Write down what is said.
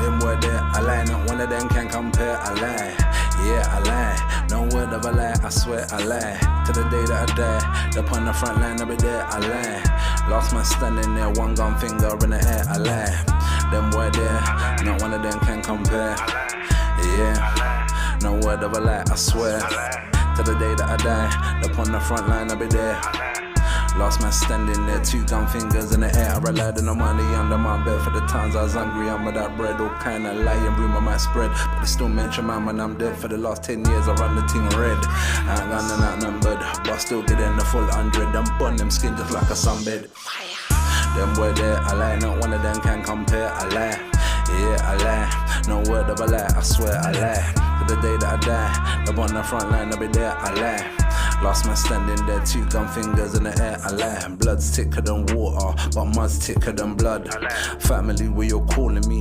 Them word there, I lie, not one of them can compare, I lie. Yeah, I lie, no word of a lie, I swear I lie. To the day that I die, upon the front line, I'll be there, I lie. Lost man standing there, one gun finger in the air, I lie. Them word there, not one of them can compare. Yeah, no word of a lie, I swear. To the day that I die, upon the front line, I'll be there. Last man standing there, two gun fingers in the air. I relied on the money under my bed. For the times I was hungry, I'm with that bread. All kind of lying rumor might spread, but they still mention man when I'm dead. For the last 10 years I run the thing red. I ain't got none outnumbered, but I still get in the full 100. I'm burn them skin just like a sunbed. Them word there, I lie, not one of them can compare, I lie. Yeah, I lie, no word of a lie, I swear I lie. To the day that I die, up on the front line, I'll be there, I lie. Last man standing there, two gun fingers in the air, I lie. Blood's thicker than water, but mud's thicker than blood. Family, where you're calling me.